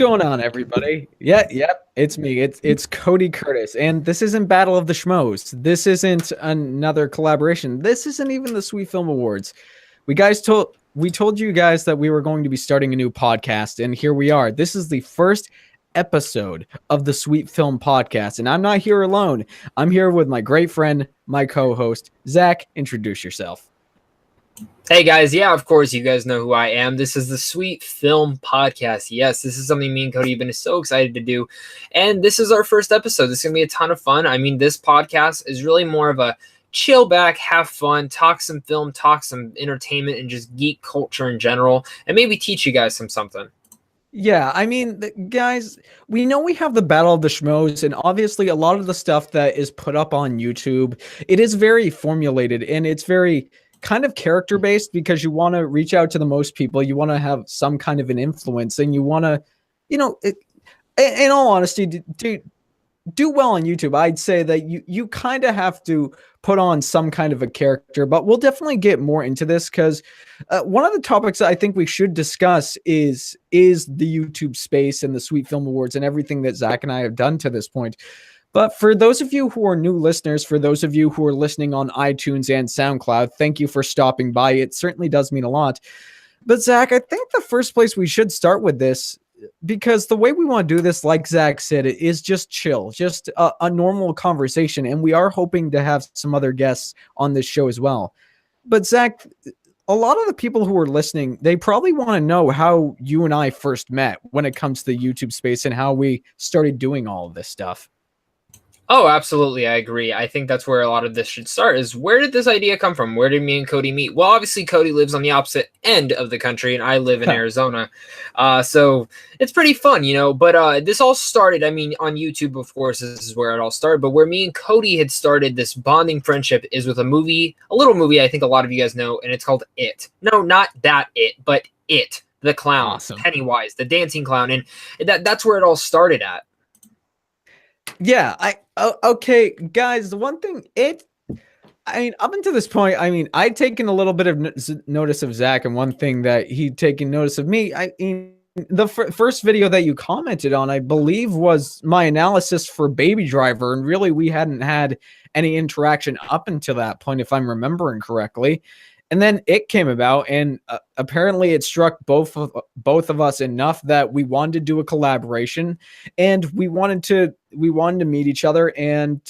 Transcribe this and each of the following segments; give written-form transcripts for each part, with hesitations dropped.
going on, everybody? Yep, it's me. It's Cody Curtis, and this isn't Battle of the Schmoes. This isn't another collaboration. This isn't even the Sweet Film Awards. We told you guys that we were going to be starting a new podcast, and here we are. This is the first episode of the Sweet Film Podcast, and I'm not here alone. I'm here with my great friend, my co-host, Zach. Introduce yourself. Hey guys, yeah, of course, you guys know who I am. This is the Sweet Film Podcast. Yes, this is something me and Cody have been so excited to do. And this is our first episode. This is going to be a ton of fun. I mean, this podcast is really more of a chill back, have fun, talk some film, talk some entertainment, and just geek culture in general, and maybe teach you guys something. Yeah, I mean, guys, we know we have the Battle of the Schmoes, and obviously a lot of the stuff that is put up on YouTube, it is very formulated, and it's very kind of character based because you want to reach out to the most people. You want to have some kind of an influence, and you want to, in all honesty, do well on YouTube. I'd say that you kind of have to put on some kind of a character, but we'll definitely get more into this because one of the topics that I think we should discuss is the YouTube space and the Sweet Film Awards and everything that Zach and I have done to this point. But for those of you who are new listeners, for those of you who are listening on iTunes and SoundCloud, thank you for stopping by. It certainly does mean a lot. But Zach, I think the first place we should start with this, because the way we want to do this, like Zach said, is just chill, just a normal conversation. And we are hoping to have some other guests on this show as well. But Zach, a lot of the people who are listening, they probably want to know how you and I first met when it comes to the YouTube space and how we started doing all of this stuff. Oh, absolutely. I agree. I think that's where a lot of this should start is where did this idea come from? Where did me and Cody meet? Well, obviously Cody lives on the opposite end of the country and I live in Arizona. So it's pretty fun, but this all started, on YouTube, of course, this is where it all started. But where me and Cody had started this bonding friendship is with a little movie I think a lot of you guys know, and it's called It. No, not that It, but It, the clown, awesome. Pennywise, the dancing clown. And that's where it all started at. Yeah, okay, guys, the one thing, up until this point, I'd taken a little bit of notice of Zach, and one thing that he'd taken notice of me, the first video that you commented on, I believe, was my analysis for Baby Driver, and really we hadn't had any interaction up until that point, if I'm remembering correctly. And then It came about, and apparently it struck both of us enough that we wanted to do a collaboration, and we wanted to meet each other. And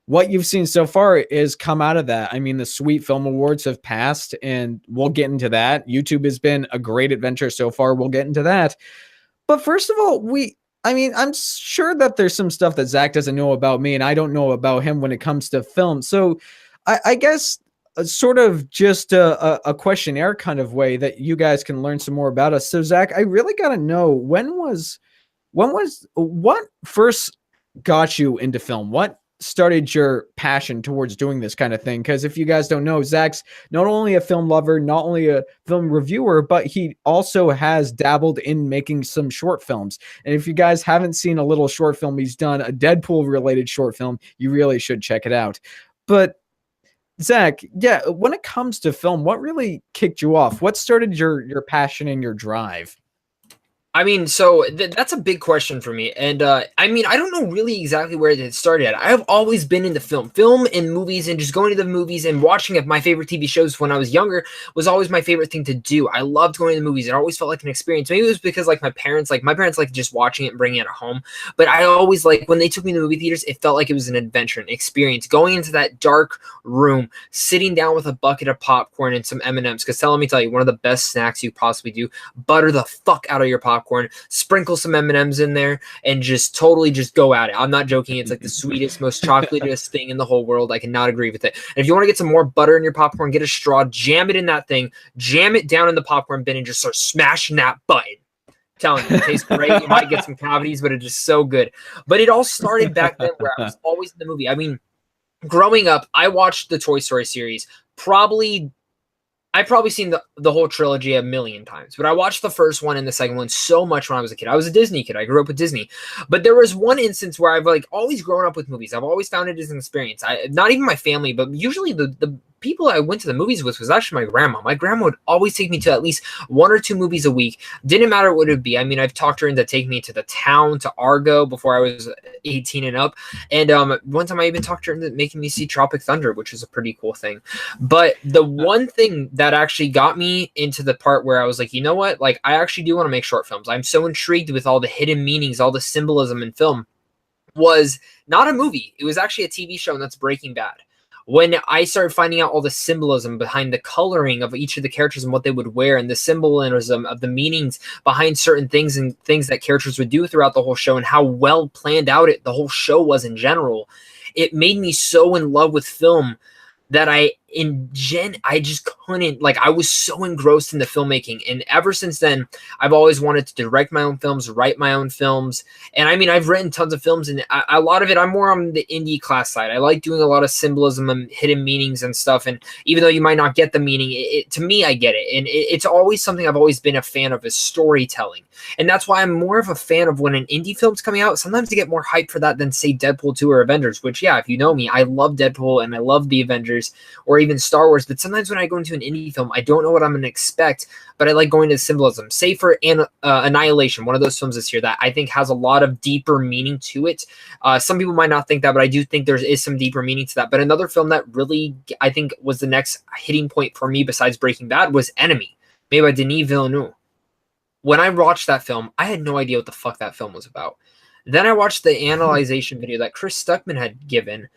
what you've seen so far is come out of that. The Sweet Film Awards have passed, and we'll get into that. YouTube has been a great adventure so far. We'll get into that. But first of all, I'm sure that there's some stuff that Zach doesn't know about me, and I don't know about him when it comes to film. So I guess sort of just a questionnaire kind of way that you guys can learn some more about us. So Zach, I really got to know what first got you into film? What started your passion towards doing this kind of thing? Because if you guys don't know, Zach's not only a film lover, not only a film reviewer, but he also has dabbled in making some short films. And if you guys haven't seen a little short film he's done, a Deadpool related short film, you really should check it out. But Zach, yeah, when it comes to film, what really kicked you off? What started your passion and your drive? So that's a big question for me. And I don't know really exactly where it started at. I have always been into film and movies, and just going to the movies and watching my favorite TV shows when I was younger was always my favorite thing to do. I loved going to the movies. It always felt like an experience. Maybe it was because my parents like just watching it and bringing it home. But I always when they took me to the movie theaters, it felt like it was an adventure, an experience. Going into that dark room, sitting down with a bucket of popcorn and some M&Ms. Because let me tell you, one of the best snacks you possibly do, butter the fuck out of your popcorn. Sprinkle some M&Ms in there, and just totally just go at it. I'm not joking. It's like the sweetest, most chocolatest thing in the whole world. I cannot agree with it. And if you want to get some more butter in your popcorn, get a straw, jam it in that thing, jam it down in the popcorn bin, and just start smashing that button. I'm telling you, it tastes great. You might get some cavities, but it is so good. But it all started back then where I was always in the movie. Growing up, I watched the Toy Story series I've probably seen the whole trilogy a million times, but I watched the first one and the second one so much when I was a kid. I was a Disney kid. I grew up with Disney. But there was one instance where I've always grown up with movies. I've always found it as an experience. Not even my family, but usually the people I went to the movies with was actually my grandma. My grandma would always take me to at least 1 or 2 movies a week. Didn't matter what it would be. I mean, I've talked her into taking me to the town, to Argo before I was 18 and up. And one time I even talked her into making me see Tropic Thunder, which is a pretty cool thing. But the one thing that actually got me into the part where I was like, you know what? Like, I actually do want to make short films. I'm so intrigued with all the hidden meanings, all the symbolism in film, was not a movie. It was actually a TV show, and that's Breaking Bad. When I started finding out all the symbolism behind the coloring of each of the characters and what they would wear, and the symbolism of the meanings behind certain things and things that characters would do throughout the whole show, and how well planned out the whole show was in general, it made me so in love with film that I just couldn't, like, I was so engrossed in the filmmaking. And ever since then, I've always wanted to direct my own films, write my own films. And I mean, I've written tons of films, and a lot of it, I'm more on the indie class side. I like doing a lot of symbolism and hidden meanings and stuff. And even though you might not get the meaning, to me, I get it. And it's always something I've always been a fan of, is storytelling. And that's why I'm more of a fan of when an indie film's coming out. Sometimes I get more hype for that than, say, Deadpool 2 or Avengers, which, yeah, if you know me, I love Deadpool and I love the Avengers, or even Star Wars. But sometimes when I go into an indie film, I don't know what I'm going to expect, but I like going to the symbolism. Say for Annihilation, one of those films this year that I think has a lot of deeper meaning to it. Some people might not think that, but I do think there is some deeper meaning to that. But another film that really, I think, was the next hitting point for me besides Breaking Bad was Enemy, made by Denis Villeneuve. When I watched that film, I had no idea what the fuck that film was about. Then I watched the analyzation video that Chris Stuckman had given.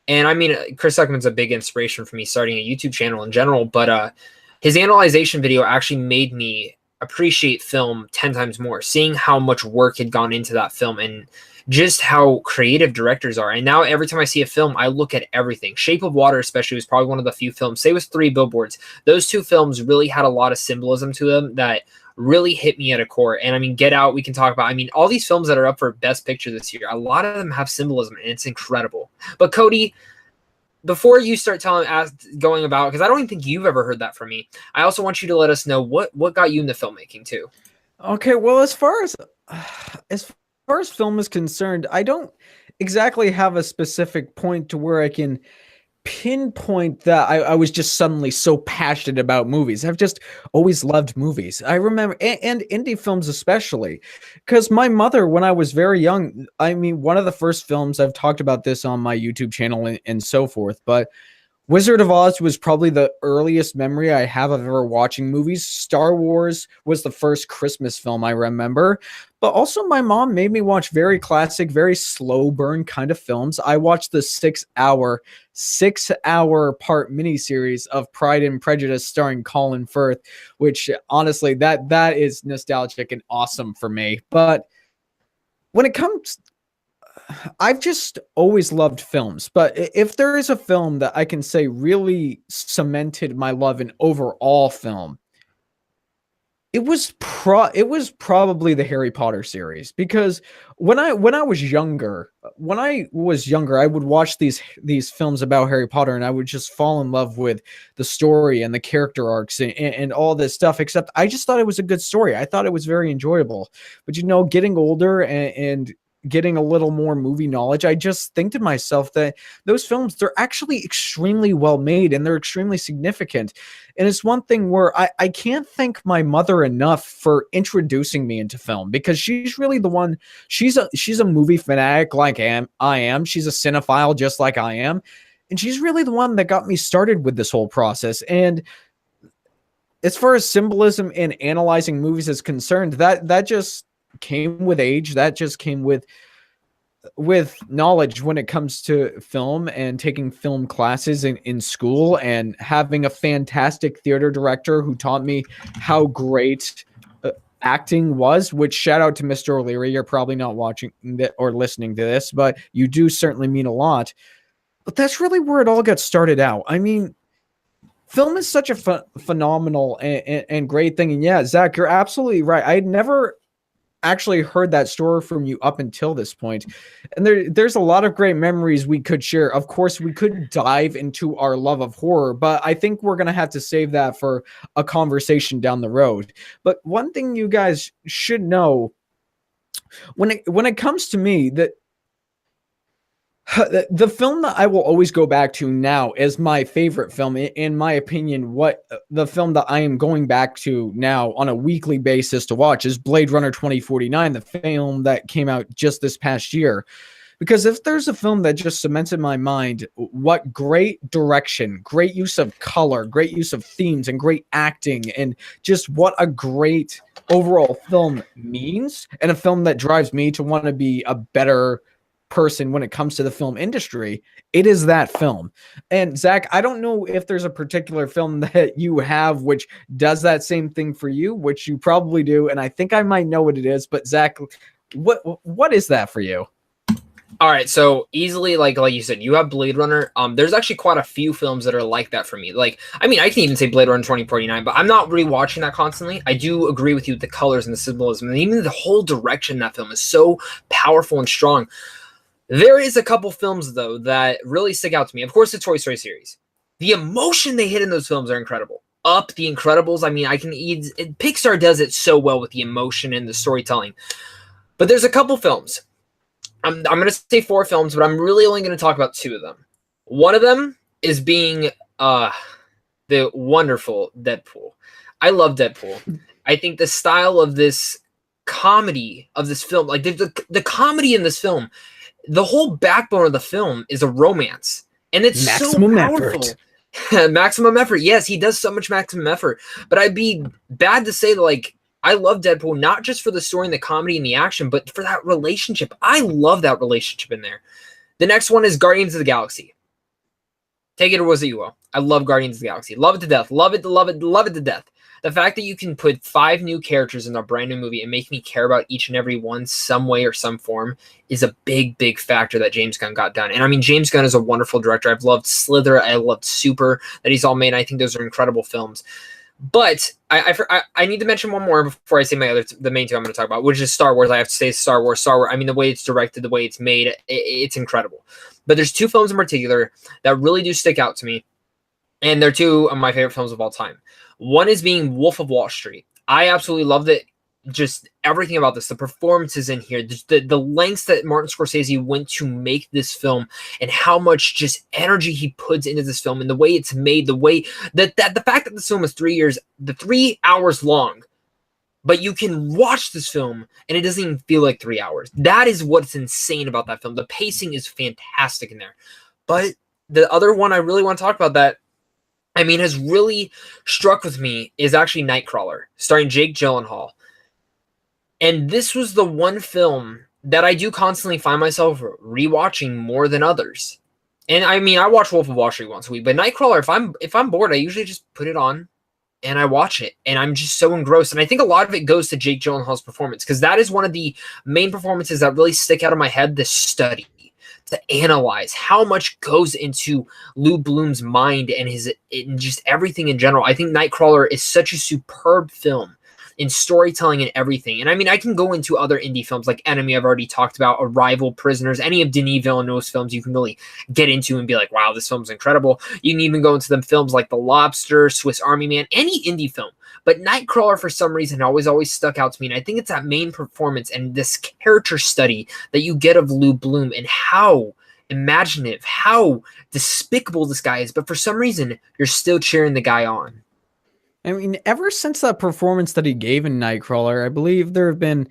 And I mean, Chris Stuckman's a big inspiration for me starting a YouTube channel in general, but his analyzation video actually made me appreciate film 10 times more, seeing how much work had gone into that film and just how creative directors are. And now every time I see a film, I look at everything. Shape of Water especially was probably one of the few films, say it was Three Billboards. Those two films really had a lot of symbolism to them that really hit me at a core. And I mean, Get Out, we can talk about. I mean, all these films that are up for Best Picture this year, a lot of them have symbolism, and it's incredible. But Cody, before you start going about, because I don't even think you've ever heard that from me, I also want you to let us know what got you into filmmaking too. Okay, well, as far as film is concerned, I don't exactly have a specific point to where I can pinpoint that I was just suddenly so passionate about movies. I've just always loved movies. I remember, and indie films especially, because my mother, when I was very young, I mean, one of the first films, I've talked about this on my YouTube channel and so forth, but Wizard of Oz was probably the earliest memory I have of ever watching movies. Star Wars was the first Christmas film I remember. But also my mom made me watch very classic, very slow burn kind of films. I watched the 6-hour part miniseries of Pride and Prejudice starring Colin Firth, which honestly, that is nostalgic and awesome for me. But when it comes, I've just always loved films, but if there is a film that I can say really cemented my love in overall film, it was probably the Harry Potter series, because when I was younger, I would watch these films about Harry Potter, and I would just fall in love with the story and the character arcs and all this stuff, except I just thought it was a good story. I thought it was very enjoyable. But getting older and getting a little more movie knowledge, I just think to myself that those films, they're actually extremely well made and they're extremely significant. And it's one thing where I can't thank my mother enough for introducing me into film, because she's really the one. She's a movie fanatic like I am. She's a cinephile just like I am. And she's really the one that got me started with this whole process. And as far as symbolism and analyzing movies is concerned, that just came with age. That just came with knowledge when it comes to film, and taking film classes in school, and having a fantastic theater director who taught me how great acting was, which shout out to Mr. O'Leary. You're probably not watching or listening to this, but you do certainly mean a lot. But that's really where it all got started out. I mean, film is such a phenomenal and great thing. And yeah, Zach, you're absolutely right. I'd never actually heard that story from you up until this point. And there's a lot of great memories we could share. Of course, we could dive into our love of horror, but I think we're going to have to save that for a conversation down the road. But one thing you guys should know, when it comes to me, that The film that I will always go back to now as my favorite film, in my opinion, what the film that I am going back to now on a weekly basis to watch is Blade Runner 2049, the film that came out just this past year. Because if there's a film that just cements in my mind what great direction, great use of color, great use of themes, and great acting, and just what a great overall film means, and a film that drives me to want to be a better person when it comes to the film industry, it is that film. And Zach, I don't know if there's a particular film that you have which does that same thing for you, which you probably do, and I think I might know what it is. But Zach, what is that for you? All right, so easily, like you said, you have Blade Runner. There's actually quite a few films that are like that for me. Like, I mean, I can even say Blade Runner 2049, but I'm not rewatching that constantly. I do agree with you with the colors and the symbolism, and even the whole direction that film is so powerful and strong. There is a couple films, though, that really stick out to me. Of course, the Toy Story series. The emotion they hit in those films are incredible. Up, The Incredibles, I mean, Pixar does it so well with the emotion and the storytelling. But there's a couple films. I'm going to say 4 films, but I'm really only going to talk about 2 of them. One of them is being the wonderful Deadpool. I love Deadpool. I think the style of this comedy of this film, like the comedy in this film, the whole backbone of the film is a romance. And it's maximum so powerful. Effort. Maximum effort. Yes, he does so much maximum effort. But I'd be bad to say that, like, I love Deadpool, not just for the story and the comedy and the action, but for that relationship. I love that relationship in there. The next one is Guardians of the Galaxy. Take it or was it you will. I love Guardians of the Galaxy. Love it to death. Love it, love it, love it to death. The fact that you can put 5 new characters in a brand new movie and make me care about each and every one some way or some form is a big, big factor that James Gunn got done. And I mean, James Gunn is a wonderful director. I've loved Slither. I loved Super that he's all made. I think those are incredible films. But I need to mention one more before I say the main 2 I'm going to talk about, which is Star Wars. I have to say Star Wars. I mean, the way it's directed, the way it's made, it's incredible. But there's 2 films in particular that really do stick out to me, and they're 2 of my favorite films of all time. One is being Wolf of Wall Street. I absolutely loved it. Just everything about this, the performances in here, the lengths that Martin Scorsese went to make this film, and how much just energy he puts into this film, and the way it's made, the way that the fact that this film is 3 hours long, but you can watch this film and it doesn't even feel like 3 hours. That is what's insane about that film. The pacing is fantastic in there. But the other one I really want to talk about that, I mean, has really struck with me is actually Nightcrawler, starring Jake Gyllenhaal. And this was the one film that I do constantly find myself rewatching more than others. And I mean, I watch Wolf of Wall Street once a week, but Nightcrawler, if I'm bored, I usually just put it on and I watch it, and I'm just so engrossed. And I think a lot of it goes to Jake Gyllenhaal's performance, because that is one of the main performances that really stick out of my head. The study to analyze how much goes into Lou Bloom's mind and just everything in general. I think Nightcrawler is such a superb film in storytelling and everything. And I mean, I can go into other indie films like Enemy, I've already talked about, Arrival, Prisoners, any of Denis Villeneuve's films you can really get into and be like, wow, this film's incredible. You can even go into them films like The Lobster, Swiss Army Man, any indie film. But Nightcrawler, for some reason, always stuck out to me. And I think it's that main performance and this character study that you get of Lou Bloom, and how imaginative, how despicable this guy is. But for some reason, you're still cheering the guy on. I mean, ever since that performance that he gave in Nightcrawler, I believe there have been,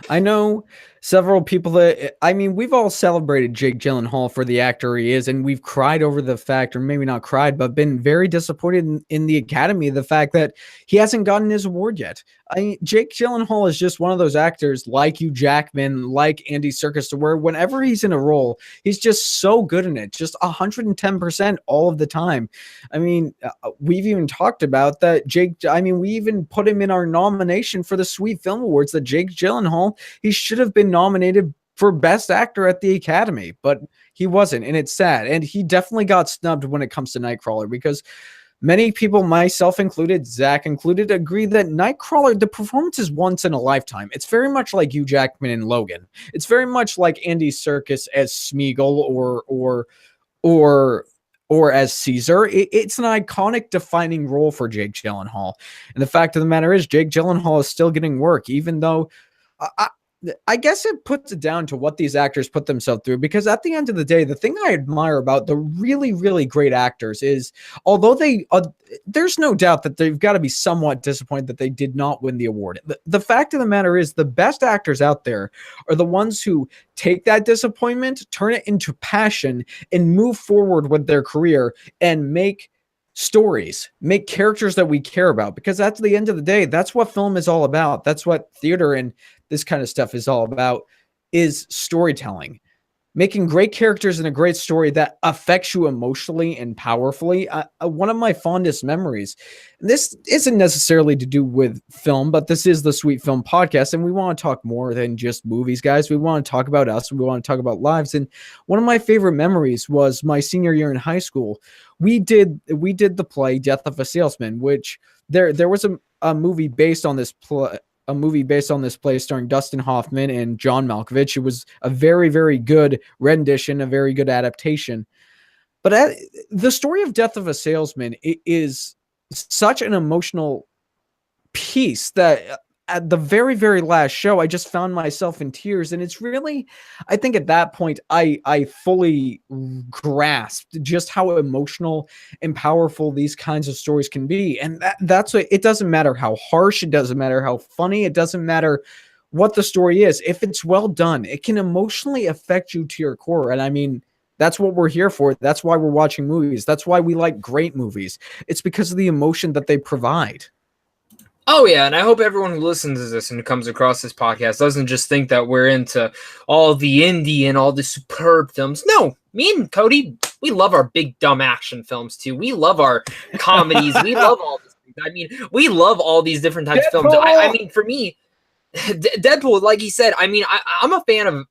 I know several people that, I mean, we've all celebrated Jake Gyllenhaal for the actor he is, and we've cried over the fact, or maybe not cried, but been very disappointed in the Academy, the fact that he hasn't gotten his award yet. I mean, Jake Gyllenhaal is just one of those actors like Hugh Jackman, like Andy Serkis, to where whenever he's in a role, he's just so good in it, just 110% all of the time. I mean, we've even talked about that we even put him in our nomination for the Sweet Film Awards, that Jake Gyllenhaal, he should have been nominated for Best Actor at the Academy, but he wasn't, and it's sad. And he definitely got snubbed when it comes to Nightcrawler, because many people, myself included, Zach included, agree that Nightcrawler, the performance is once in a lifetime. It's very much like Hugh Jackman in Logan. It's very much like Andy Serkis as Smeagol or as Caesar. It's an iconic defining role for Jake Gyllenhaal. And the fact of the matter is, Jake Gyllenhaal is still getting work, even though I guess it puts it down to what these actors put themselves through, because at the end of the day, the thing I admire about the really, really great actors is, although there's no doubt that they've got to be somewhat disappointed that they did not win the award. The fact of the matter is, the best actors out there are the ones who take that disappointment, turn it into passion, and move forward with their career and make stories, make characters that we care about, because at the end of the day, that's what film is all about. That's what theater and this kind of stuff is all about, is storytelling, making great characters and a great story that affects you emotionally and powerfully. One of my fondest memories, and this isn't necessarily to do with film, but this is the Sweet Film Podcast, and we want to talk more than just movies, guys. We want to talk about us. We want to talk about lives. And one of my favorite memories was my senior year in high school. We did the play Death of a Salesman, which there was a movie based on this play. A movie based on this play starring Dustin Hoffman and John Malkovich. It was a very, very good rendition, a very good adaptation. But the story of Death of a Salesman is such an emotional piece that at the very, very last show, I just found myself in tears. And it's really, I think at that point, I fully grasped just how emotional and powerful these kinds of stories can be. And that's what, it doesn't matter how harsh, it doesn't matter how funny, it doesn't matter what the story is. If it's well done, it can emotionally affect you to your core. And I mean, that's what we're here for. That's why we're watching movies. That's why we like great movies. It's because of the emotion that they provide. Oh, yeah, and I hope everyone who listens to this and comes across this podcast doesn't just think that we're into all the indie and all the superb films. No, me and Cody, we love our big, dumb action films, too. We love our comedies. We love all these things. I mean, we love all these different types of films. I mean, for me, Deadpool, like he said, I mean, I'm a fan of...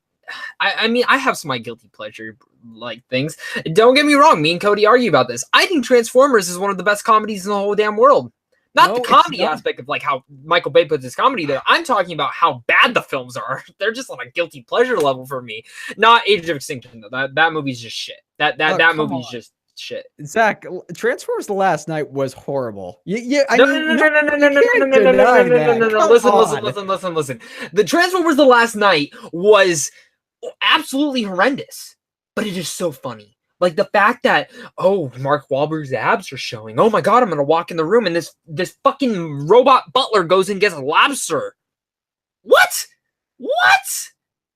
I mean, I have some my guilty pleasure like things. Don't get me wrong. Me and Cody argue about this. I think Transformers is one of the best comedies in the whole damn world. Not the comedy aspect of like how Michael Bay puts his comedy there. I'm talking about how bad the films are. They're just on a guilty pleasure level for me. Not Age of Extinction though. That movie's just shit. That movie's just shit. Zach, Transformers: The Last Night was horrible. No. Listen. The Transformers: The Last Night was absolutely horrendous, but it is so funny. Like the fact that, oh, Mark Wahlberg's abs are showing. Oh my God, I'm going to walk in the room and this fucking robot butler goes and gets a lobster. What?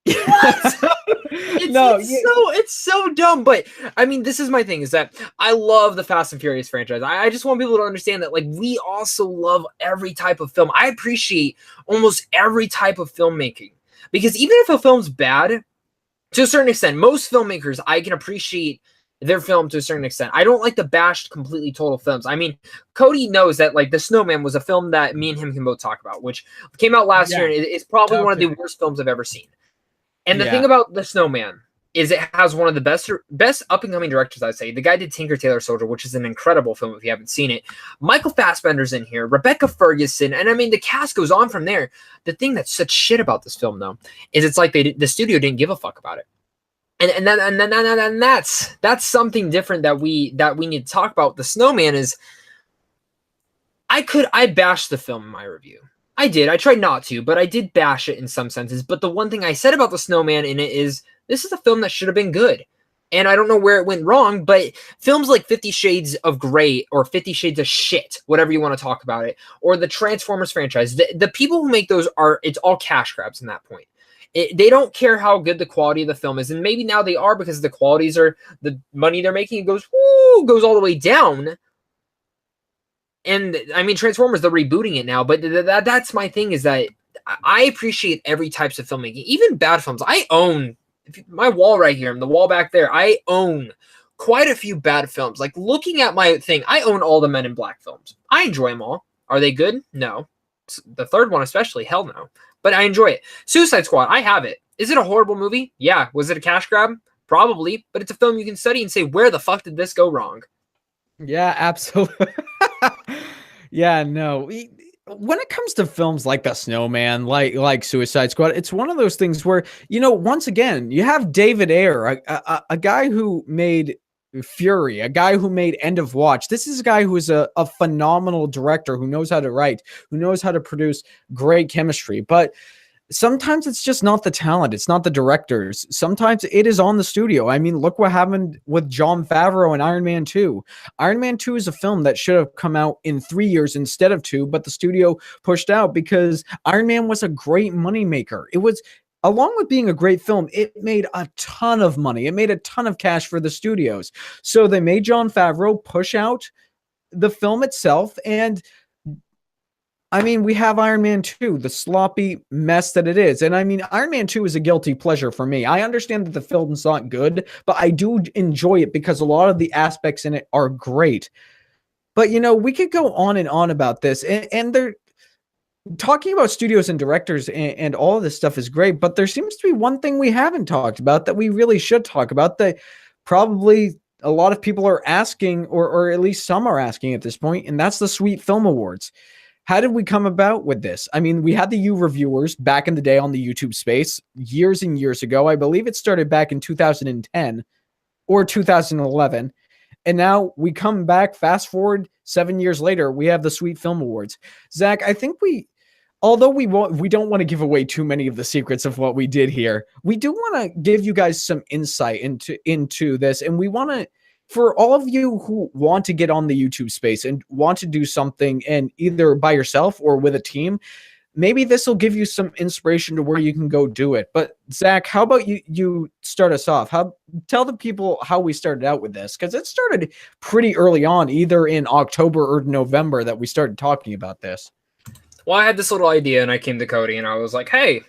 It's so dumb. But I mean, this is my thing, is that I love the Fast and Furious franchise. I just want people to understand that, like, we also love every type of film. I appreciate almost every type of filmmaking, because even if a film's bad, to a certain extent, most filmmakers, I can appreciate their film to a certain extent. I don't like the bashed completely total films. I mean, Cody knows that like The Snowman was a film that me and him can both talk about, which came out last year, and it's probably one of the worst films I've ever seen. And the thing about The Snowman is it has one of the best up-and-coming directors, I'd say. The guy did Tinker Tailor Soldier, which is an incredible film if you haven't seen it. Michael Fassbender's in here, Rebecca Ferguson, and I mean, the cast goes on from there. The thing that's such shit about this film, though, is it's like the studio didn't give a fuck about it. And that's something different that we need to talk about. The Snowman is, I bashed the film in my review. I did. I tried not to, but I did bash it in some senses. But the one thing I said about The Snowman in it is, this is a film that should have been good. And I don't know where it went wrong, but films like 50 Shades of Grey or 50 Shades of Shit, whatever you want to talk about it, or the Transformers franchise, the people who make those it's all cash grabs in that point. They don't care how good the quality of the film is. And maybe now they are, because the qualities are, the money they're making goes all the way down. And I mean, Transformers, they're rebooting it now, but that's my thing, is that I appreciate every types of filmmaking, even bad films. I own my wall right here and the wall back there. I own quite a few bad films. Like, looking at my thing, I own all the Men in Black films. I enjoy them all. Are they good? No. The third one especially, hell no. But I enjoy it. Suicide Squad, I have it. Is it a horrible movie? Yeah. Was it a cash grab? Probably. But it's a film you can study and say, where the fuck did this go wrong? Yeah, absolutely. Yeah, no. When it comes to films like The Snowman, like Suicide Squad, it's one of those things where, you know, once again, you have David Ayer, a guy who made Fury, a guy who made End of Watch. This is a guy who is a phenomenal director, who knows how to write, who knows how to produce great chemistry. But sometimes it's just not the talent. It's not the directors. Sometimes it is on the studio. I mean, look what happened with Jon Favreau and Iron Man 2. Iron Man 2 is a film that should have come out in 3 years instead of 2, but the studio pushed out because Iron Man was a great moneymaker. It was, along with being a great film, it made a ton of money. It made a ton of cash for the studios. So they made Jon Favreau push out the film itself, and I mean, we have Iron Man 2, the sloppy mess that it is. And I mean, Iron Man 2 is a guilty pleasure for me. I understand that the film's not good, but I do enjoy it because a lot of the aspects in it are great. But, you know, we could go on and on about this. And they're talking about studios and directors, and all of this stuff is great. But there seems to be one thing we haven't talked about that we really should talk about, that probably a lot of people are asking, or at least some are asking at this point, and that's the Sweet Film Awards. How did we come about with this? I mean, we had the U reviewers back in the day on the YouTube space years and years ago. I believe it started back in 2010 or 2011. And now we come back, fast forward 7 years later, we have the Sweet Film Awards. Zach, I think although we don't want to give away too many of the secrets of what we did here, we do want to give you guys some insight into this. And we want to, for all of you who want to get on the YouTube space and want to do something, and either by yourself or with a team, maybe this will give you some inspiration to where you can go do it. But Zach, how about you start us off? Tell the people how we started out with this, because it started pretty early on, either in October or November, that we started talking about this. Well, I had this little idea, and I came to Cody, and I was like, hey,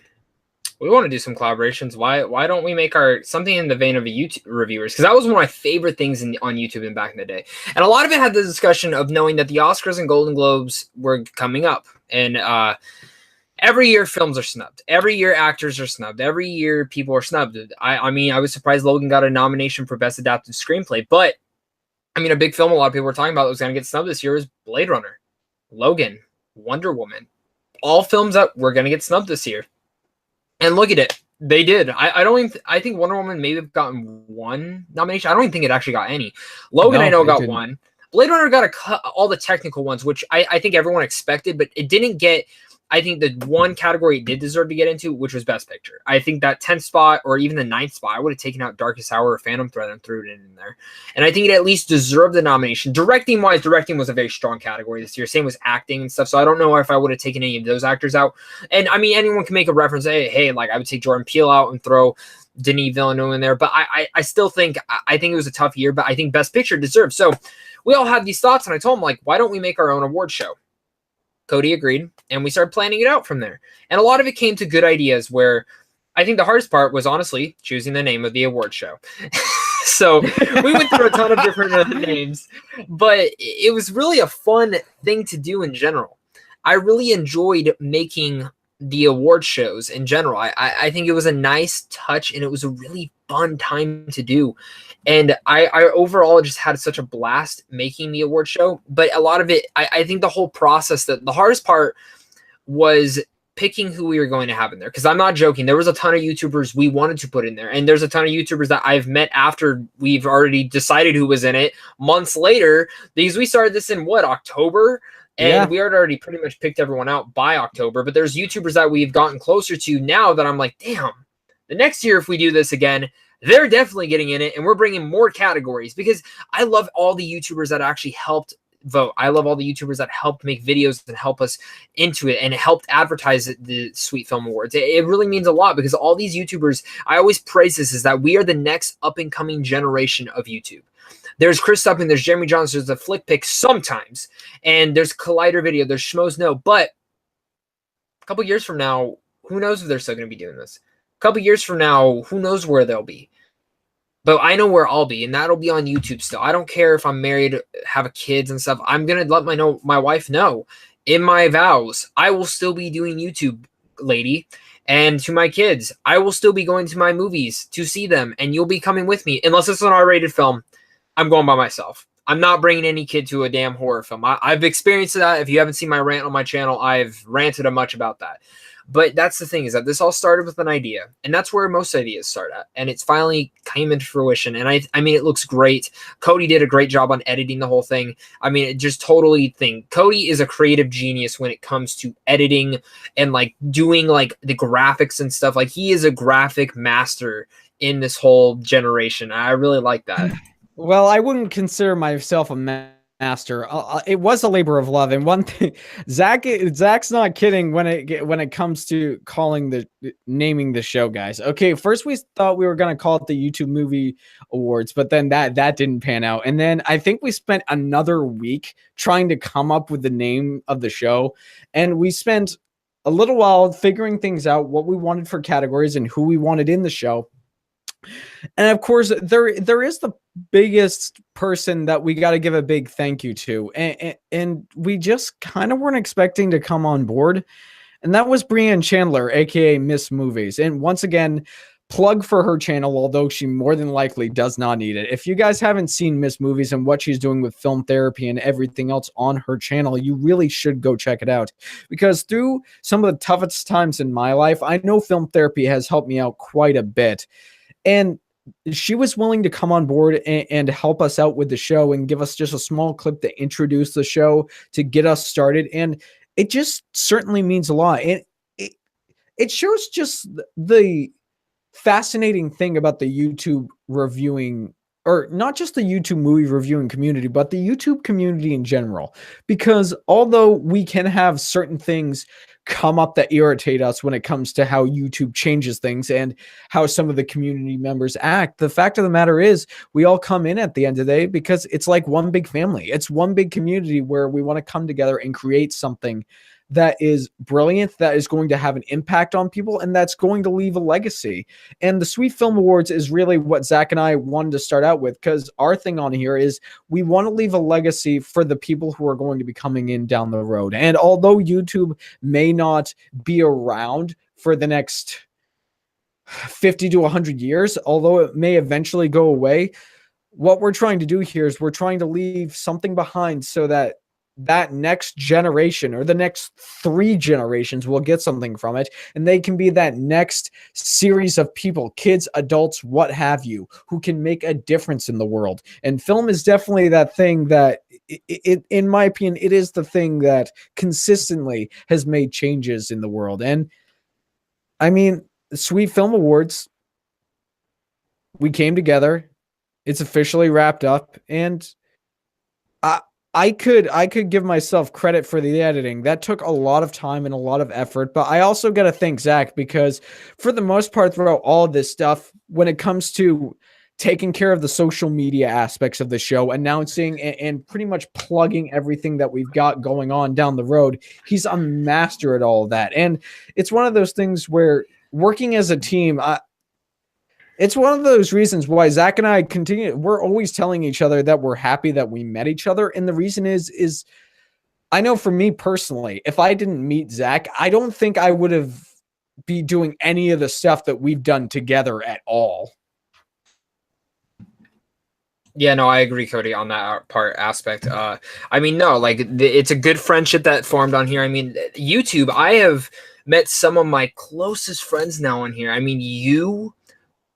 we want to do some collaborations. Why don't we make something in the vein of a YouTube reviewers? Because that was one of my favorite things on YouTube back in the day. And a lot of it had the discussion of knowing that the Oscars and Golden Globes were coming up. And every year films are snubbed. Every year actors are snubbed. Every year people are snubbed. I mean, I was surprised Logan got a nomination for Best Adapted Screenplay. But, I mean, a big film a lot of people were talking about that was going to get snubbed this year is Blade Runner, Logan, Wonder Woman. All films that were going to get snubbed this year. And look at it. They did. I think Wonder Woman may have gotten one nomination. I don't even think it actually got any. Logan, I know, got one. Blade Runner got all the technical ones, which I think everyone expected, but it didn't get, I think, the one category it did deserve to get into, which was Best Picture. I think that 10th spot, or even the 9th spot, I would have taken out Darkest Hour or Phantom Thread and threw it in there. And I think it at least deserved the nomination. Directing-wise, directing was a very strong category this year. Same was acting and stuff, so I don't know if I would have taken any of those actors out. And, I mean, anyone can make a reference, hey, like, I would take Jordan Peele out and throw Denis Villeneuve in there. But I still think, I think it was a tough year, but I think Best Picture deserved. So we all had these thoughts, and I told him, like, why don't we make our own award show? Cody agreed, and we started planning it out from there. And a lot of it came to good ideas, where I think the hardest part was honestly choosing the name of the award show. So we went through a ton of different names, but it was really a fun thing to do in general. I really enjoyed making the award shows in general. I think it was a nice touch, and it was a really fun time to do. And I overall just had such a blast making the award show. But a lot of it, I think the whole process, the hardest part was picking who we were going to have in there. Because I'm not joking. There was a ton of YouTubers we wanted to put in there. And there's a ton of YouTubers that I've met after we've already decided who was in it months later. Because we started this in, October? And we had already pretty much picked everyone out by October. But there's YouTubers that we've gotten closer to now that I'm like, damn, the next year if we do this again, they're definitely getting in it, and we're bringing more categories, because I love all the YouTubers that actually helped vote. I love all the YouTubers that helped make videos and help us into it and helped advertise the Sweet Film Awards. It really means a lot, because all these YouTubers, I always praise this, is that we are the next up-and-coming generation of YouTube. There's Chris Stupping, there's Jeremy Johnson, there's the Flick Pick sometimes, and there's Collider Video, there's Schmoes No, but a couple years from now, who knows if they're still going to be doing this? A couple years from now, who knows where they'll be? But I know where I'll be, and that'll be on YouTube still. I don't care if I'm married, have kids and stuff. I'm going to let my wife know in my vows, I will still be doing YouTube, lady. And to my kids, I will still be going to my movies to see them, and you'll be coming with me. Unless it's an R-rated film, I'm going by myself. I'm not bringing any kid to a damn horror film. I've experienced that. If you haven't seen my rant on my channel, I've ranted much about that. But that's the thing, is that this all started with an idea, and that's where most ideas start at. And it's finally came into fruition. And I mean, it looks great. Cody did a great job on editing the whole thing. I mean, it just totally Cody is a creative genius when it comes to editing and like doing like the graphics and stuff. Like, he is a graphic master in this whole generation. I really like that. Well, I wouldn't consider myself a master. It was a labor of love, and one thing, Zach's not kidding when it comes to naming the show, guys. Okay, first we thought we were gonna call it the YouTube Movie Awards, but then that didn't pan out, and then I think we spent another week trying to come up with the name of the show, and we spent a little while figuring things out, what we wanted for categories and who we wanted in the show. And of course, there is the biggest person that we got to give a big thank you to, and we just kind of weren't expecting to come on board, and that was Brianne Chandler, aka Miss Movies. And once again, plug for her channel, although she more than likely does not need it. If you guys haven't seen Miss Movies and what she's doing with film therapy and everything else on her channel, you really should go check it out, because through some of the toughest times in my life, I know film therapy has helped me out quite a bit. And she was willing to come on board and help us out with the show and give us just a small clip to introduce the show, to get us started. And it just certainly means a lot. And it shows just the fascinating thing about the YouTube reviewing, or not just the YouTube movie reviewing community, but the YouTube community in general. Because although we can have certain things come up that irritate us when it comes to how YouTube changes things and how some of the community members act, the fact of the matter is we all come in at the end of the day because it's like one big family. It's one big community where we want to come together and create something that is brilliant, that is going to have an impact on people, and that's going to leave a legacy. And the Sweet Film Awards is really what Zach and I wanted to start out with, because our thing on here is we want to leave a legacy for the people who are going to be coming in down the road. And although YouTube may not be around for the next 50 to 100 years, although it may eventually go away, what we're trying to do here is we're trying to leave something behind so that that next generation or the next 3 generations will get something from it, and they can be that next series of people, kids, adults, what have you, who can make a difference in the world. And film is definitely that thing that in my opinion, it is the thing that consistently has made changes in the world. And I mean, the Sweet Film Awards, we came together, it's officially wrapped up, and I could give myself credit for the editing. That took a lot of time and a lot of effort, but I also got to thank Zach, because for the most part throughout all of this stuff, when it comes to taking care of the social media aspects of the show, announcing and pretty much plugging everything that we've got going on down the road, he's a master at all of that. And it's one of those things where working as a team, it's one of those reasons why Zach and I we're always telling each other that we're happy that we met each other. And the reason is I know for me personally, if I didn't meet Zach, I don't think I would have be doing any of the stuff that we've done together at all. Yeah, no, I agree, Cody, on that aspect. I mean, no, like it's a good friendship that formed on here. I mean, YouTube, I have met some of my closest friends now on here. I mean, you,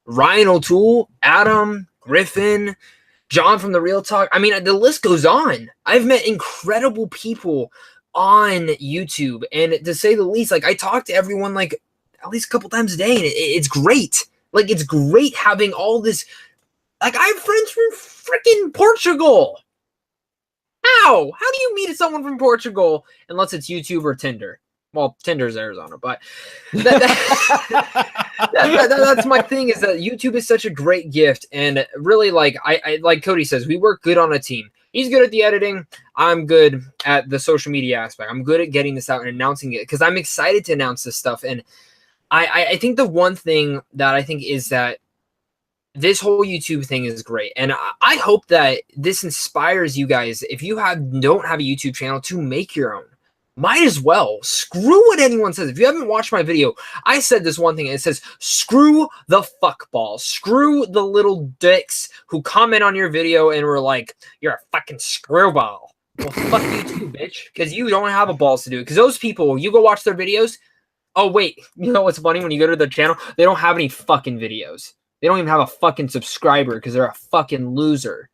Ryan O'Toole, Adam, Griffin, John from the Real Talk. I mean, the list goes on. I've met incredible people on YouTube, and to say the least, like I talk to everyone like at least a couple times a day, and it's great. Like, it's great having all this. Like, I have friends from freaking Portugal. How do you meet someone from Portugal unless it's YouTube or Tinder? Well, Tinder's Arizona, but that's my thing, is that YouTube is such a great gift. And really, like I like Cody says, we work good on a team. He's good at the editing. I'm good at the social media aspect. I'm good at getting this out and announcing it, because I'm excited to announce this stuff. And I think the one thing that I think is that this whole YouTube thing is great. And I hope that this inspires you guys, if you don't have a YouTube channel, to make your own. Might as well. Screw what anyone says. If you haven't watched my video, I said this one thing, and it says, screw the fuckball. Screw the little dicks who comment on your video and were like, you're a fucking screwball. Well, fuck you too, bitch. Because you don't have a balls to do it. Because those people, you go watch their videos, Oh, wait. You know what's funny? When you go to their channel, they don't have any fucking videos. They don't even have a fucking subscriber because they're a fucking loser.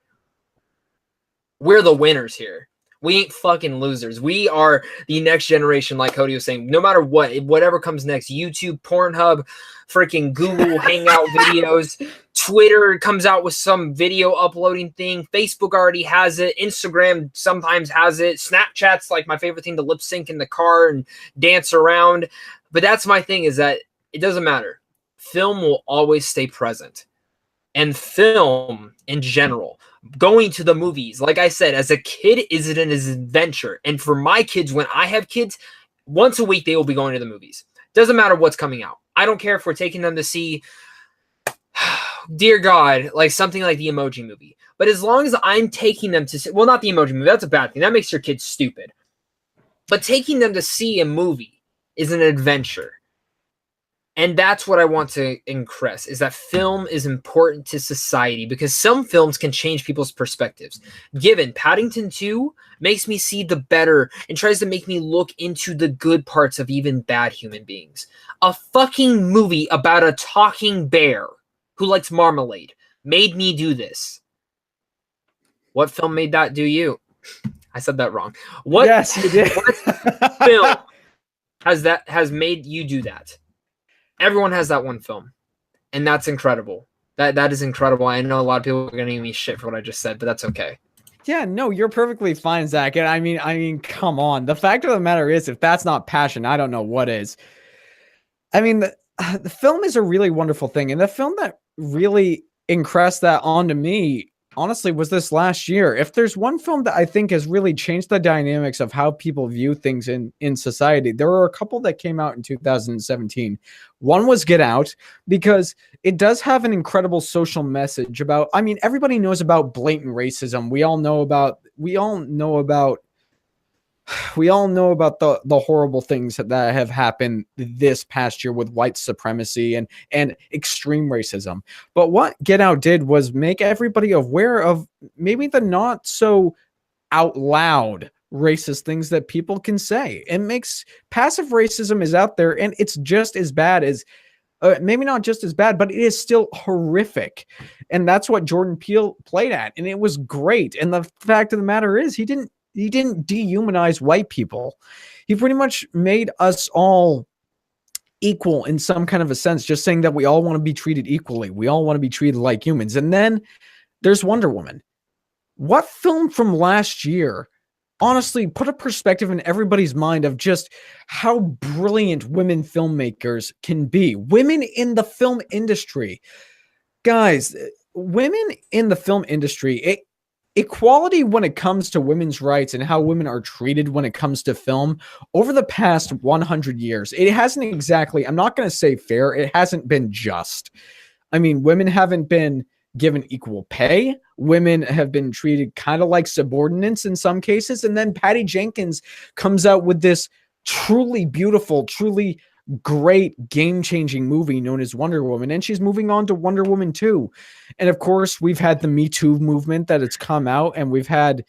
We're the winners here. We ain't fucking losers. We are the next generation, like Cody was saying. No matter what, whatever comes next, YouTube, Pornhub, freaking Google Hangout videos, Twitter comes out with some video uploading thing. Facebook already has it. Instagram sometimes has it. Snapchat's like my favorite thing to lip sync in the car and dance around. But that's my thing, is that it doesn't matter. Film will always stay present. And film in general, going to the movies, like I said, as a kid, is it an adventure? And for my kids, when I have kids, once a week they will be going to the movies. Doesn't matter what's coming out. I don't care if we're taking them to see, dear God, like something like the Emoji Movie. But as long as I'm taking them to see, well, not the Emoji Movie, that's a bad thing. That makes your kids stupid. But taking them to see a movie is an adventure. And that's what I want to increase, is that film is important to society because some films can change people's perspectives. Given Paddington 2 makes me see the better and tries to make me look into the good parts of even bad human beings. A fucking movie about a talking bear who likes marmalade made me do this. What film made that do you? I said that wrong. What, yes, you did. What film has made you do that? Everyone has that one film, and that's incredible. That is incredible. I know a lot of people are going to give me shit for what I just said, but that's okay. Yeah, no, you're perfectly fine, Zach. And I mean, come on. The fact of the matter is, if that's not passion, I don't know what is. I mean, the film is a really wonderful thing, and the film that really impressed that onto me, honestly, was this last year. If there's one film that I think has really changed the dynamics of how people view things in society, there were a couple that came out in 2017. One was Get Out, because it does have an incredible social message about, I mean, everybody knows about blatant racism. We all know about the horrible things that have happened this past year with white supremacy and extreme racism. But what Get Out did was make everybody aware of maybe the not so out loud racist things that people can say. It makes passive racism is out there, and it's just as bad as maybe not just as bad, but it is still horrific. And that's what Jordan Peele played at. And it was great. And the fact of the matter is, he didn't dehumanize white people. He pretty much made us all equal in some kind of a sense, just saying that we all want to be treated equally. We all want to be treated like humans. And then there's Wonder Woman. What film from last year honestly put a perspective in everybody's mind of just how brilliant women filmmakers can be? Women in the film industry. Guys, women in the film industry, equality when it comes to women's rights and how women are treated when it comes to film over the past 100 years, it hasn't exactly, I'm not going to say fair, it hasn't been just. I mean, women haven't been given equal pay. Women have been treated kind of like subordinates in some cases. And then Patty Jenkins comes out with this truly beautiful, truly great game-changing movie known as Wonder Woman, and she's moving on to Wonder Woman 2. And of course, we've had the Me Too movement that it's come out, and we've had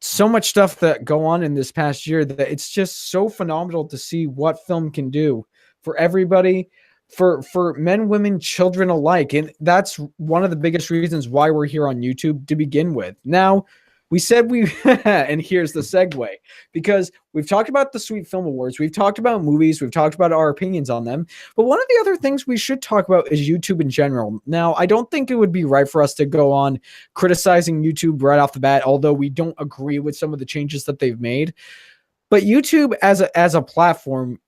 so much stuff that go on in this past year that it's just so phenomenal to see what film can do for everybody, for men, women, children alike. And that's one of the biggest reasons why we're here on YouTube to begin with. Now, we said and here's the segue, because we've talked about the Sweet Film Awards, we've talked about movies, we've talked about our opinions on them, but one of the other things we should talk about is YouTube in general. Now, I don't think it would be right for us to go on criticizing YouTube right off the bat, although we don't agree with some of the changes that they've made. But YouTube as a platform,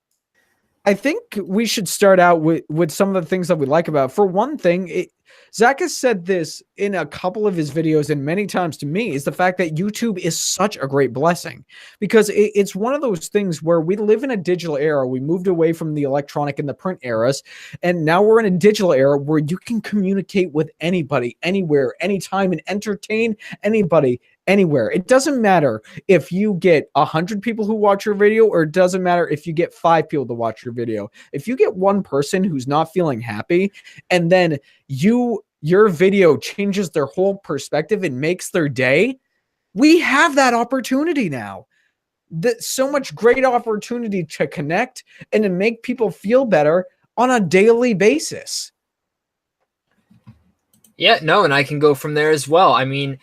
I think we should start out with some of the things that we like about it. For one thing, Zach has said this in a couple of his videos and many times to me, is the fact that YouTube is such a great blessing, because it's one of those things where we live in a digital era. We moved away from the electronic and the print eras, and now we're in a digital era where you can communicate with anybody, anywhere, anytime, and entertain anybody, anywhere. It doesn't matter if you get 100 people who watch your video, or it doesn't matter if you get 5 people to watch your video. If you get one person who's not feeling happy, and then your video changes their whole perspective and makes their day, we have that opportunity now. so much great opportunity to connect and to make people feel better on a daily basis. Yeah, no, and I can go from there as well. I mean,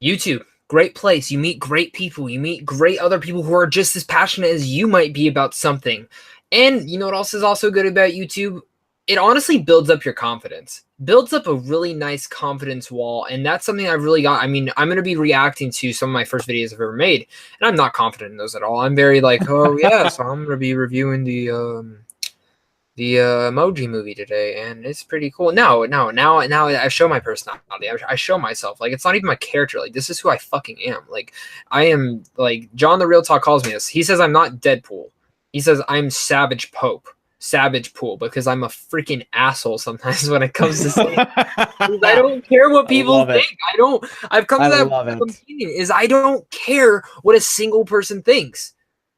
YouTube, great place. You meet great people. You meet great other people who are just as passionate as you might be about something. And you know what else is also good about YouTube? It honestly builds up your confidence. Builds up a really nice confidence wall. And that's something I've really got. I mean, I'm going to be reacting to some of my first videos I've ever made. And I'm not confident in those at all. I'm very like, oh, yeah, so I'm going to be reviewing the emoji movie today, and it's pretty cool. Now I show my personality. I show myself. Like, it's not even my character. Like, this is who I fucking am. Like, I am, like, John the Real Talk calls me this. He says I'm not Deadpool. He says I'm Savage Pool, because I'm a freaking asshole sometimes when it comes to saying I don't care what people think. I've come to that opinion is I don't care what a single person thinks.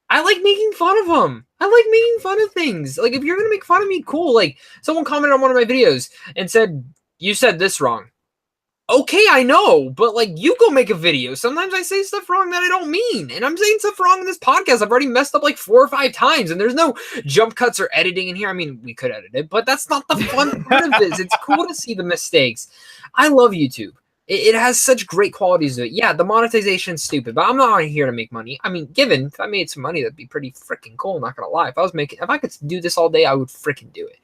I like making fun of them. I like making fun of things. Like, if you're going to make fun of me, cool. Like, someone commented on one of my videos and said, you said this wrong. Okay, I know, but like, you go make a video. Sometimes I say stuff wrong that I don't mean. And I'm saying stuff wrong in this podcast. I've already messed up like 4 or 5 times, and there's no jump cuts or editing in here. I mean, we could edit it, but that's not the fun part of this. It's cool to see the mistakes. I love YouTube. It has such great qualities to it. Yeah, the monetization's stupid, but I'm not here to make money. I mean, given if I made some money, that'd be pretty freaking cool. Not gonna lie. If I could do this all day, I would freaking do it.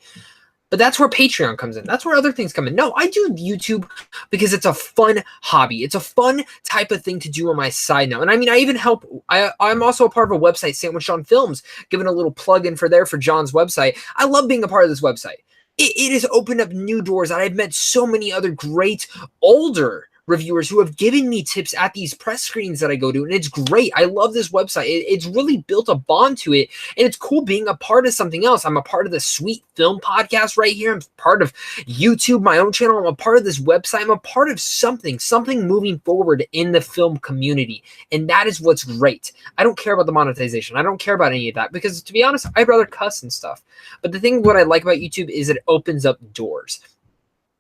But that's where Patreon comes in. That's where other things come in. No, I do YouTube because it's a fun hobby. It's a fun type of thing to do on my side now. And I mean, I even help. I'm also a part of a website, Sandwich on Films, giving a little plug in for John's website. I love being a part of this website. It has opened up new doors, and I've met so many other great older reviewers who have given me tips at these press screenings that I go to, and it's great. I love this website. It's really built a bond to it, and it's cool being a part of something else. I'm a part of the Sweet Film Podcast right here. I'm part of YouTube, my own channel. I'm a part of this website. I'm a part of something moving forward in the film community, and that is what's great. I don't care about the monetization. I don't care about any of that, because to be honest, I'd rather cuss and stuff. But the thing what I like about YouTube is it opens up doors.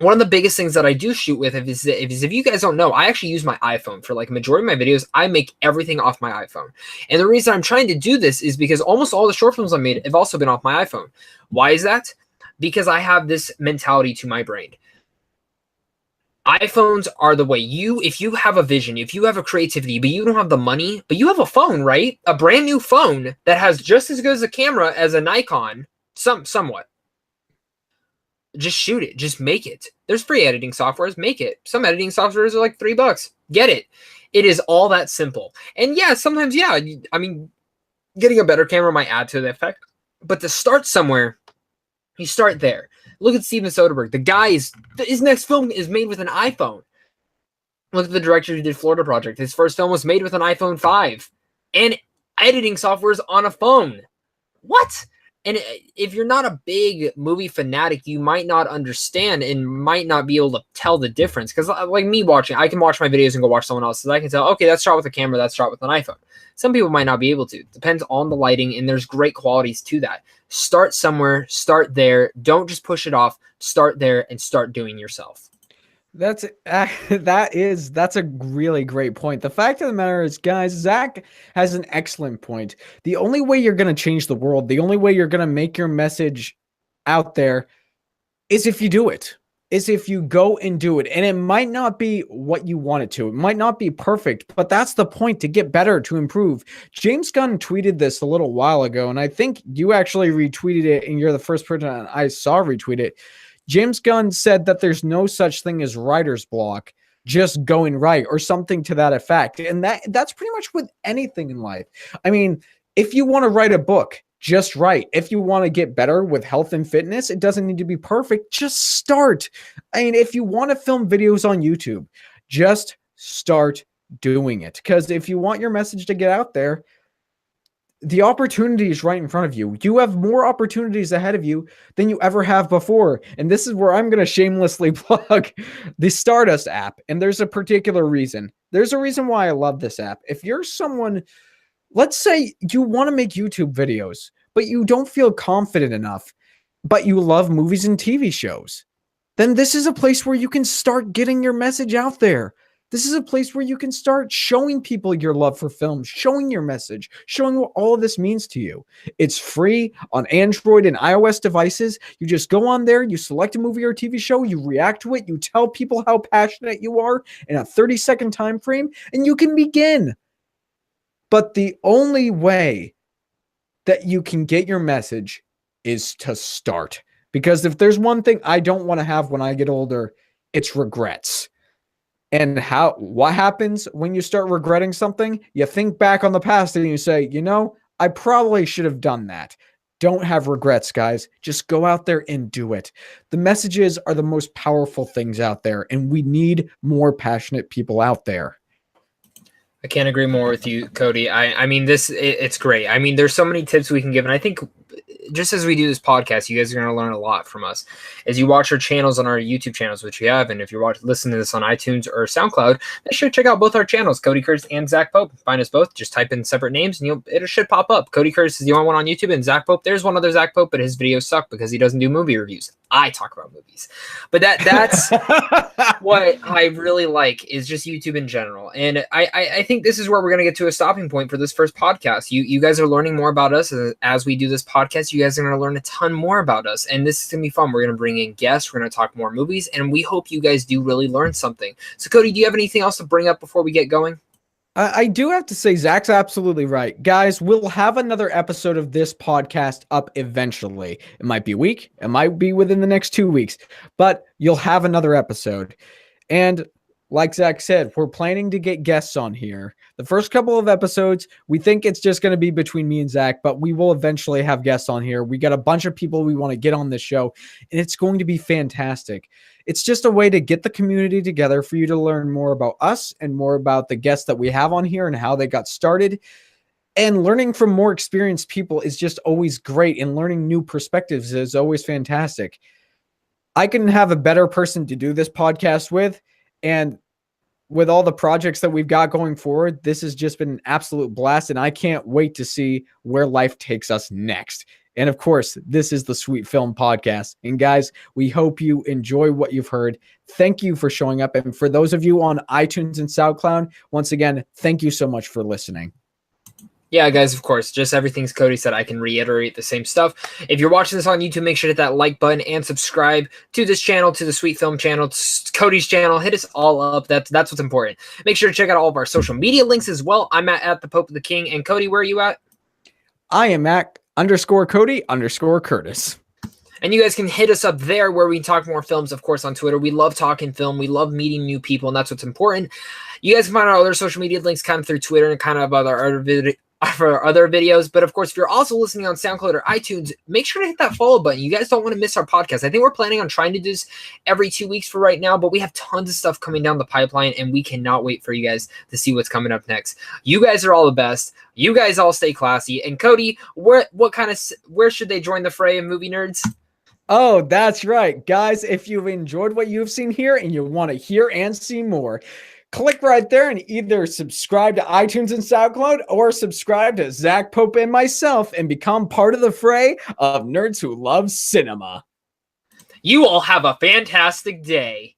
One of the biggest things that I do shoot with is if you guys don't know, I actually use my iPhone for like majority of my videos. I make everything off my iPhone. And the reason I'm trying to do this is because almost all the short films I made have also been off my iPhone. Why is that? Because I have this mentality to my brain. iPhones are the way. If you have a vision, if you have a creativity, but you don't have the money, but you have a phone, right? A brand new phone that has just as good as a camera as a Nikon, somewhat. Just shoot it. Just make it. There's free editing softwares. Make it. Some editing softwares are like $3. Get it. It is all that simple. And yeah, sometimes, yeah, I mean, getting a better camera might add to the effect. But to start somewhere, you start there. Look at Steven Soderbergh. The guy his next film is made with an iPhone. Look at the director who did Florida Project. His first film was made with an iPhone 5. And editing softwares on a phone. What? And if you're not a big movie fanatic, you might not understand and might not be able to tell the difference. Because like me watching, I can watch my videos and go watch someone else's. I can tell, okay, that's shot with a camera, that's shot with an iPhone. Some people might not be able to. Depends on the lighting, and there's great qualities to that. Start somewhere, start there. Don't just push it off. Start there and start doing yourself. That's a really great point. The fact of the matter is, guys, Zach has an excellent point. The only way you're going to change the world, the only way you're going to make your message out there is if you do it, is if you go and do it. And it might not be what you want it to. It might not be perfect, but that's the point, to get better, to improve. James Gunn tweeted this a little while ago, and I think you actually retweeted it, and you're the first person I saw retweet it. James Gunn said that there's no such thing as writer's block, just going right, or something to that effect. And that's pretty much with anything in life. I mean, if you want to write a book, just write. If you want to get better with health and fitness, it doesn't need to be perfect. Just start. I mean, if you want to film videos on YouTube, just start doing it. Because if you want your message to get out there, the opportunity is right in front of you. You have more opportunities ahead of you than you ever have before. And this is where I'm going to shamelessly plug the Stardust app. And there's a particular reason. There's a reason why I love this app. If you're someone, let's say you want to make YouTube videos, but you don't feel confident enough, but you love movies and TV shows, then this is a place where you can start getting your message out there. This is a place where you can start showing people your love for film, showing your message, showing what all of this means to you. It's free on Android and iOS devices. You just go on there, you select a movie or TV show, you react to it, you tell people how passionate you are in a 30-second time frame, and you can begin. But the only way that you can get your message is to start. Because if there's one thing I don't want to have when I get older, it's regrets. And what happens when you start regretting something? You think back on the past and you say, I probably should have done that. Don't have regrets, guys. Just go out there and do it. The messages are the most powerful things out there, and we need more passionate people out there. I can't agree more with you, Cody. I mean, it's great. I mean, there's so many tips we can give, and I think just as we do this podcast, you guys are going to learn a lot from us. As you watch our channels on our YouTube channels, which you have, and if you're listening to this on iTunes or SoundCloud, make sure to check out both our channels, Cody Curtis and Zach Pope. Find us both. Just type in separate names, and it should pop up. Cody Curtis is the only one on YouTube, and Zach Pope, there's one other Zach Pope, but his videos suck because he doesn't do movie reviews. I talk about movies. But that's what I really like is just YouTube in general. And I think this is where we're going to get to a stopping point for this first podcast. You guys are learning more about us as we do this podcast. You guys are going to learn a ton more about us. And this is going to be fun. We're going to bring in guests. We're going to talk more movies. And we hope you guys do really learn something. So, Cody, do you have anything else to bring up before we get going? I do have to say, Zach's absolutely right. Guys, we'll have another episode of this podcast up eventually. It might be a week. It might be within the next 2 weeks. But you'll have another episode. And like Zach said, we're planning to get guests on here. The first couple of episodes, we think it's just going to be between me and Zach, but we will eventually have guests on here. We got a bunch of people we want to get on this show, and it's going to be fantastic. It's just a way to get the community together for you to learn more about us and more about the guests that we have on here and how they got started. And learning from more experienced people is just always great, and learning new perspectives is always fantastic. I couldn't have a better person to do this podcast with. And with all the projects that we've got going forward, this has just been an absolute blast. And I can't wait to see where life takes us next. And of course, this is the Sweet Film Podcast. And guys, we hope you enjoy what you've heard. Thank you for showing up. And for those of you on iTunes and SoundCloud, once again, thank you so much for listening. Yeah, guys, of course, just everything Cody said, I can reiterate the same stuff. If you're watching this on YouTube, make sure to hit that like button and subscribe to this channel, to the Sweet Film channel, to Cody's channel. Hit us all up. That's what's important. Make sure to check out all of our social media links as well. I'm at the Pope of the King. And Cody, where are you at? I am at _Cody_Curtis. And you guys can hit us up there where we talk more films, of course, on Twitter. We love talking film. We love meeting new people, and that's what's important. You guys can find our other social media links kind of through Twitter and kind of for other videos. But of course, if you're also listening on SoundCloud or iTunes, make sure to hit that follow button. You guys don't want to miss our podcast. I think we're planning on trying to do this every 2 weeks for right now, but we have tons of stuff coming down the pipeline, and we cannot wait for you guys to see what's coming up next. You guys are all the best. You guys all stay classy. And Cody, where should they join the fray of movie nerds? Oh, that's right. Guys, if you've enjoyed what you've seen here and you want to hear and see more, click right there and either subscribe to iTunes and SoundCloud or subscribe to Zach Pope and myself and become part of the fray of nerds who love cinema. You all have a fantastic day.